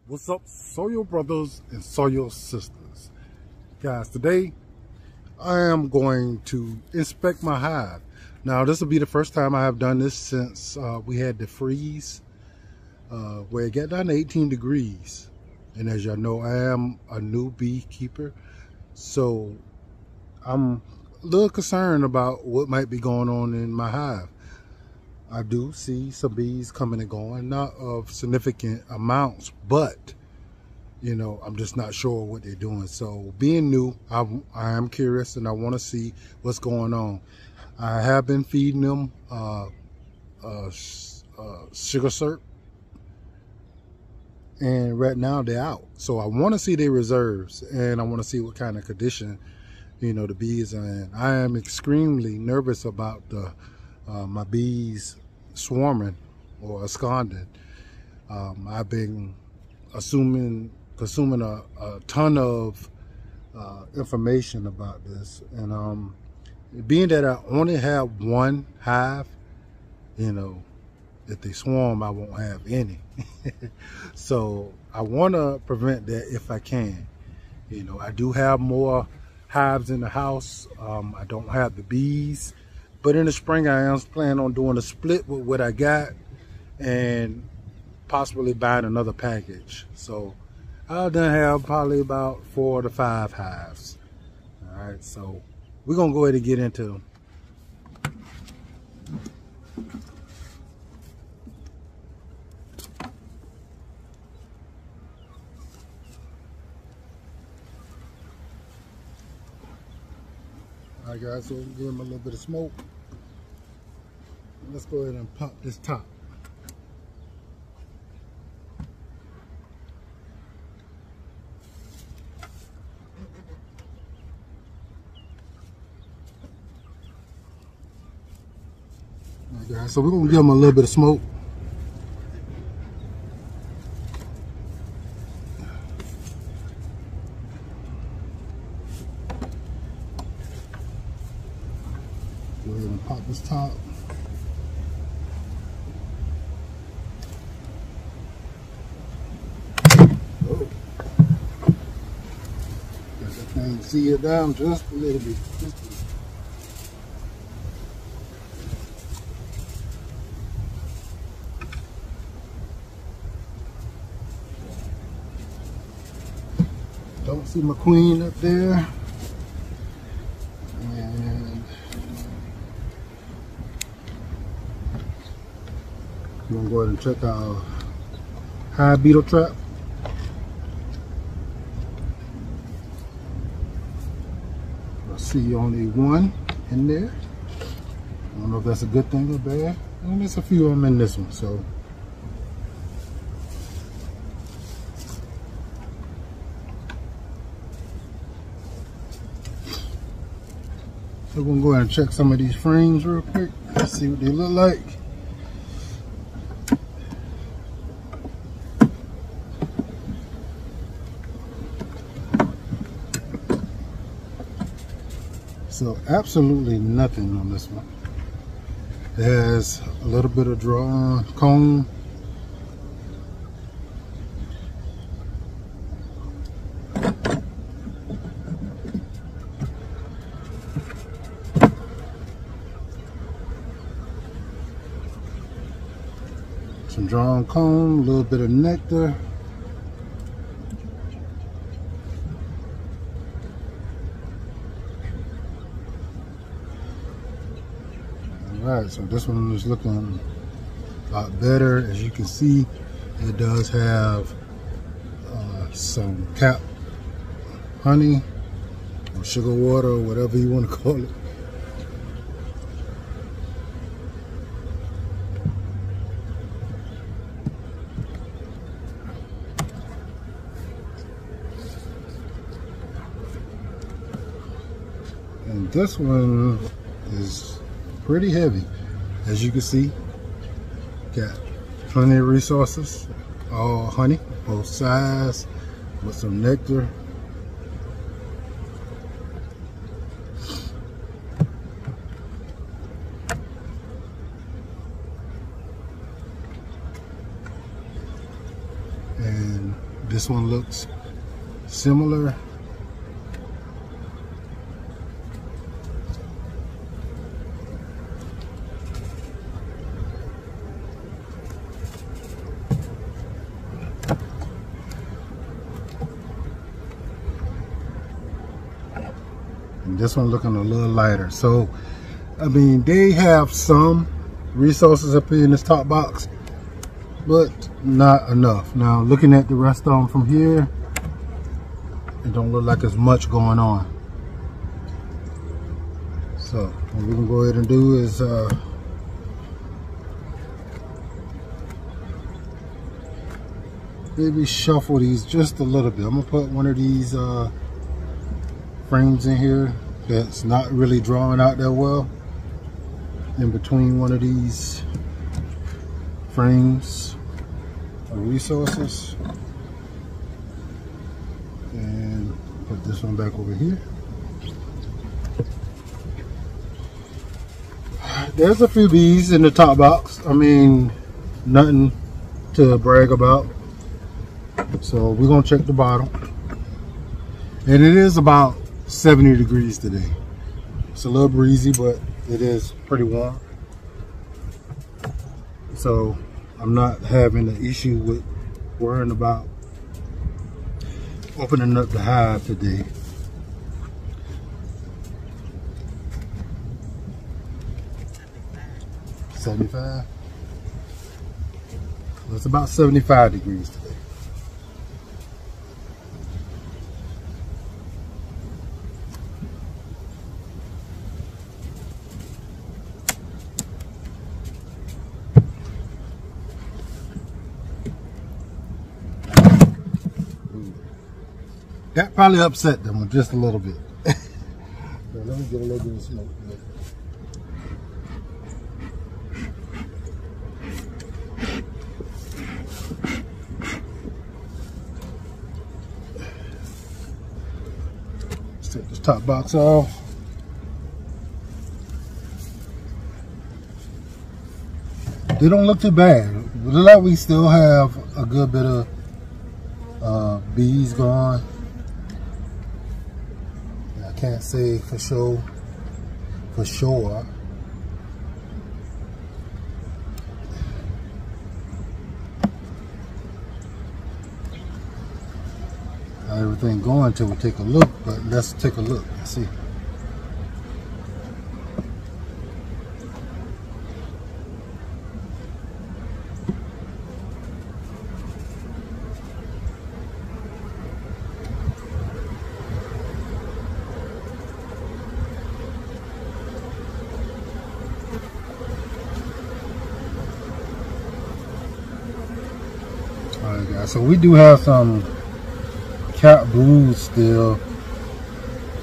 What's up, soil brothers and soil sisters? Guys, today I am going to inspect my hive. Now, this will be the first time I have done this since we had the freeze where it got down to 18 degrees. And as y'all know, I am a new beekeeper, so I'm a little concerned about what might be going on in my hive. I do see some bees coming and going, not of significant amounts, but you know, I'm just not sure what they're doing. So being new, I am curious and I want to see what's going on. I have been feeding them sugar syrup, and right now they're out. So I want to see their reserves, and I want to see what kind of condition, you know, the bees are in. I am extremely nervous about the my bees swarming or absconding. I've been consuming a ton of information about this, and being that I only have one hive, you know, if they swarm I won't have any. So I want to prevent that if I can. You know, I do have more hives in the house. I don't have the bees, but in the spring I am planning on doing a split with what I got and possibly buying another package. So I'll then have probably about 4 to 5 hives. All right, so we're gonna go ahead and get into them. All right, guys, so we'll give them a little bit of smoke. Let's go ahead and pop this top. All right, guys, so we're gonna give them a little bit of smoke. Go ahead and pop this top. Oh. Got that thing see it down just a little bit. Don't see my queen up there. And I'm gonna go ahead and check our hive beetle trap. I see only one in there. I don't know if that's a good thing or bad. And there's a few of them in this one, so. We're gonna go ahead and check some of these frames real quick. Let's see what they look like. So absolutely nothing on this one. It has a little bit of drawn comb. Some drawn comb, a little bit of nectar. Alright, so this one is looking a lot better. As you can see, it does have some capped honey or sugar water or whatever you want to call it. And this one is pretty heavy. As you can see, got plenty of resources, all honey, both sides, with some nectar. And This one looks similar. And this one looking a little lighter. So, I mean, they have some resources up here in this top box, but not enough. Now, looking at the rest of them from here, it don't look like there's much going on. So, what we can go ahead and do is maybe shuffle these just a little bit. I'm gonna put one of these frames in here that's not really drawing out that well in between one of these frames of resources, and put this one back over here. There's a few bees in the top box. I mean, nothing to brag about. So we're gonna check the bottom, and it is about 70 degrees today. It's a little breezy, but it is pretty warm. So I'm not having an issue with worrying about opening up the hive today. $75. It's about 75 degrees today. That probably upset them just a little bit. So let me get a little bit of smoke. Let's take this top box off. They don't look too bad. It looks like we still have a good bit of bees going. Can't say for sure. How everything going till we take a look, but let's take a look and see. Alright guys, so we do have some cat brood still.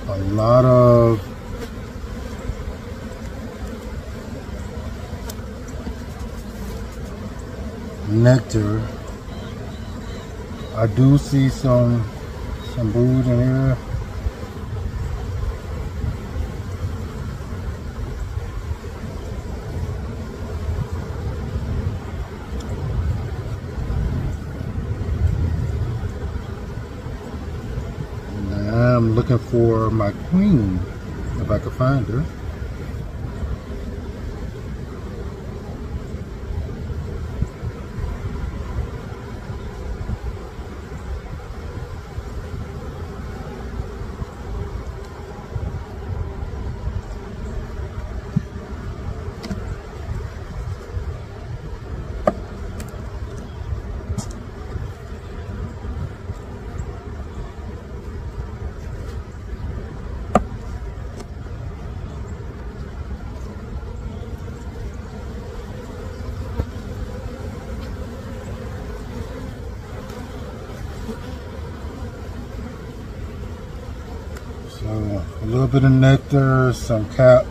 A lot of nectar. I do see some brood in here. I'm looking for my queen, if I can find her. So a little bit of nectar, some cap.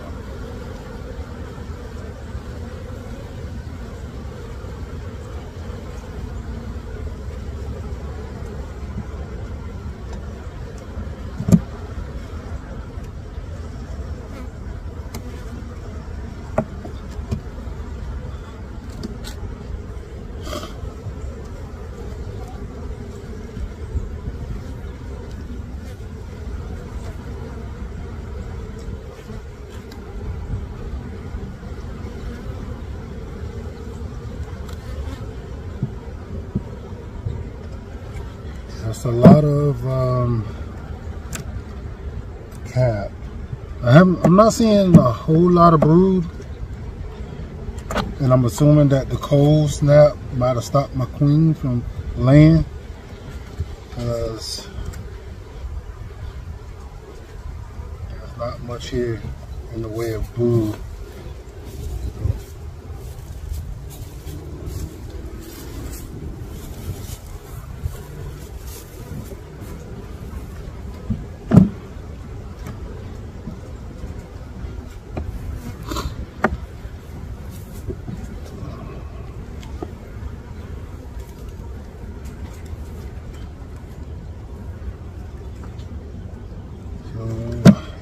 There's a lot of cap. I'm not seeing a whole lot of brood, and I'm assuming that the cold snap might have stopped my queen from laying, because there's not much here in the way of brood.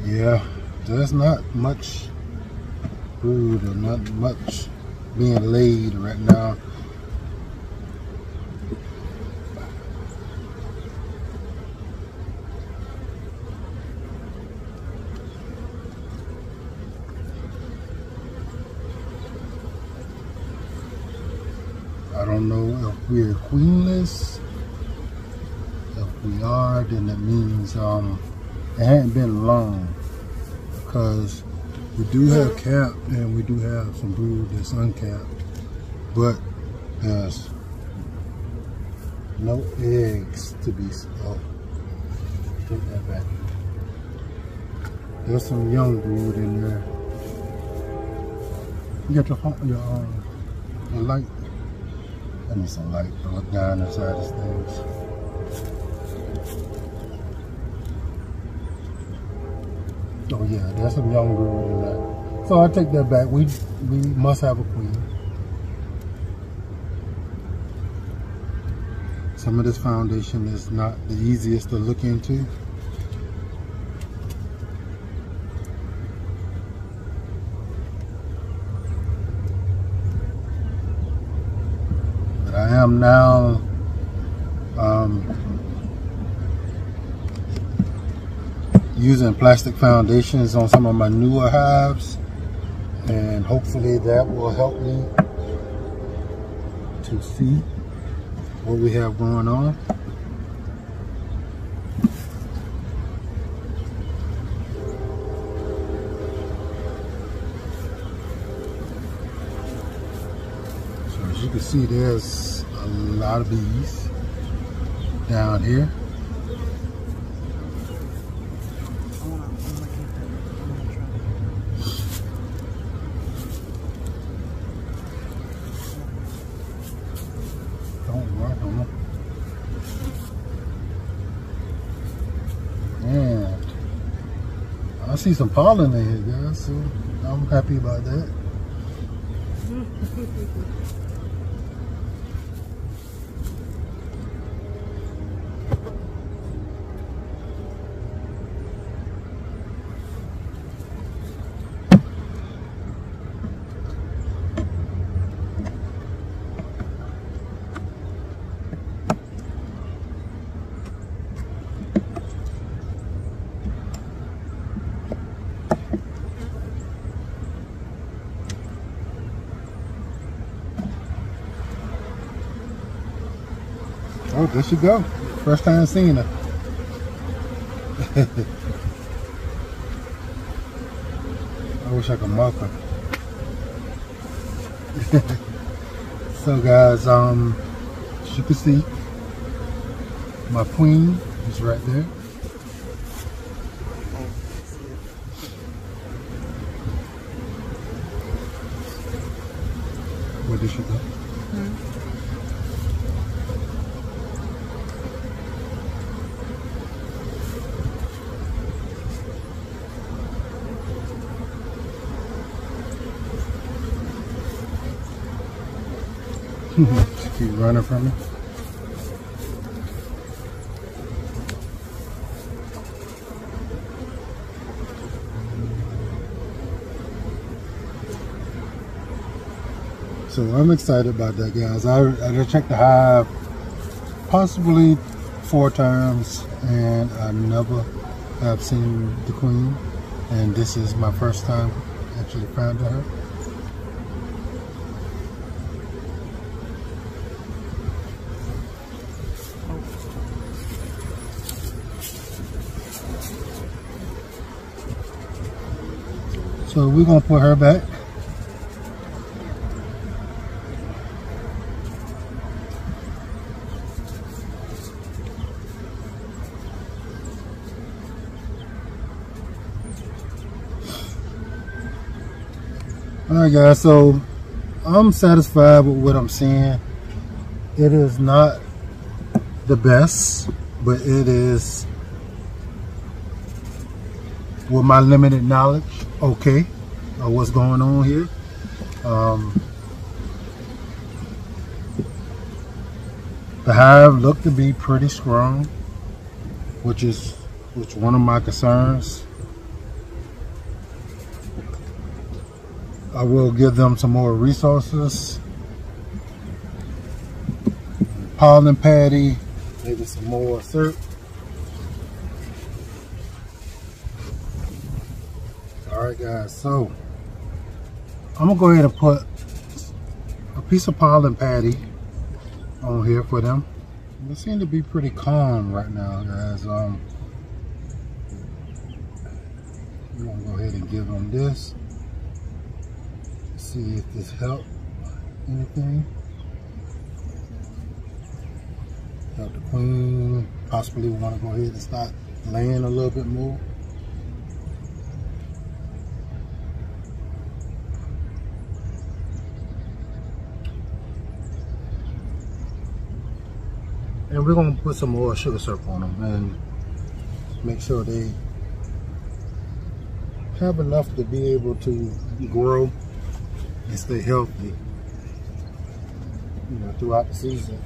Yeah, there's not much brood or not much being laid right now. I don't know if we're queenless. If we are, then that means it hadn't been long, because we do have cap and we do have some brood that's uncapped, but there's no eggs to be. Oh, take that back. There's some young brood in there. You got your light. I need some light to look down inside this thing. Oh yeah, there's some young brood in that. So I take that back. We must have a queen. Some of this foundation is not the easiest to look into. But I am now using plastic foundations on some of my newer hives, and hopefully that will help me to see what we have going on. So as you can see, there's a lot of bees down here. And I see some pollen in here, guys, so I'm happy about that. Oh, there she go. First time seeing her. I wish I could mark her. So guys, as you can see, my queen is right there. Where did she go? Keep running from me. So I'm excited about that, guys. I checked the hive possibly 4 times, and I never have seen the queen, and this is my first time actually finding her. So we're gonna put her back. Alright guys, so I'm satisfied with what I'm seeing. It is not the best, but it is, with my limited knowledge, okay, of what's going on here. The hive looked to be pretty strong, which one of my concerns. I will give them some more resources, pollen patty, maybe some more syrup. Alright guys, so I'm gonna go ahead and put a piece of pollen patty on here for them. They seem to be pretty calm right now, guys. We're gonna go ahead and give them this. See if this helps anything. Help the queen. Possibly we want to go ahead and start laying a little bit more. And we're going to put some more sugar syrup on them and make sure they have enough to be able to grow and stay healthy, you know, throughout the season.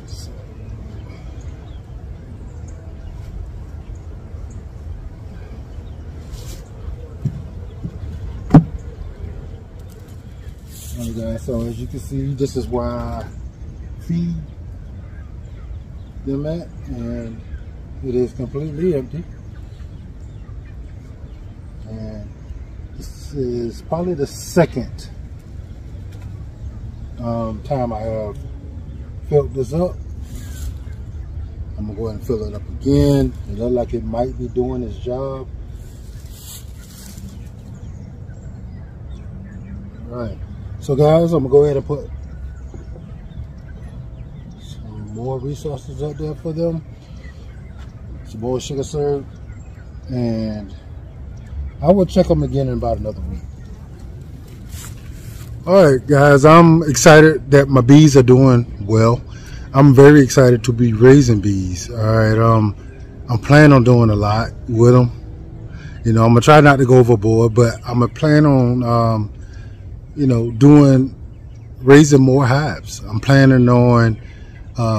So, alright guys, so as you can see, this is where I feed them at, and it is completely empty. And this is probably the second time I have filled this up. I'm gonna go ahead and fill it up again. It looks like it might be doing its job. All right, so guys, I'm gonna go ahead and put some more resources up there for them. Some more sugar syrup, and I will check them again in about another week. Alright guys, I'm excited that my bees are doing well. I'm very excited to be raising bees. Alright, I'm planning on doing a lot with them. You know, I'm going to try not to go overboard, but I'm going to plan on, you know, raising more hives. I'm planning on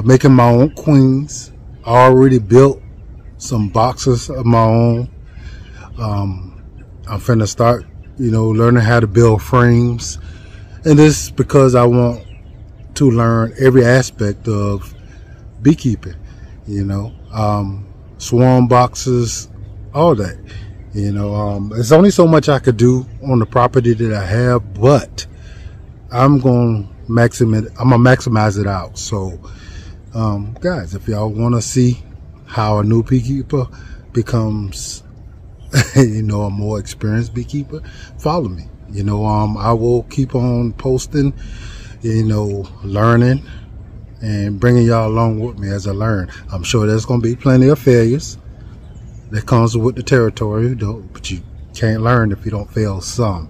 making my own queens. I already built some boxes of my own. I'm finna start, you know, learning how to build frames. And this is because I want to learn every aspect of beekeeping, you know, swarm boxes, all that. You know, there's only so much I could do on the property that I have, but I'm gonna maximize it out. So, guys, if y'all want to see how a new beekeeper becomes, you know, a more experienced beekeeper, follow me. You know, I will keep on posting, you know, learning and bringing y'all along with me as I learn. I'm sure there's going to be plenty of failures that comes with the territory, but you can't learn if you don't fail some.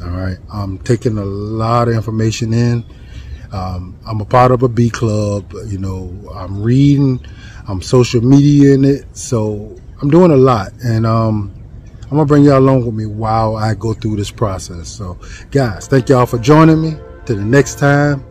All right, I'm taking a lot of information in. I'm a part of a bee club. You know, I'm reading, I'm social media in it, so I'm doing a lot, and I'm gonna bring y'all along with me while I go through this process. So guys, thank y'all for joining me. Till the next time,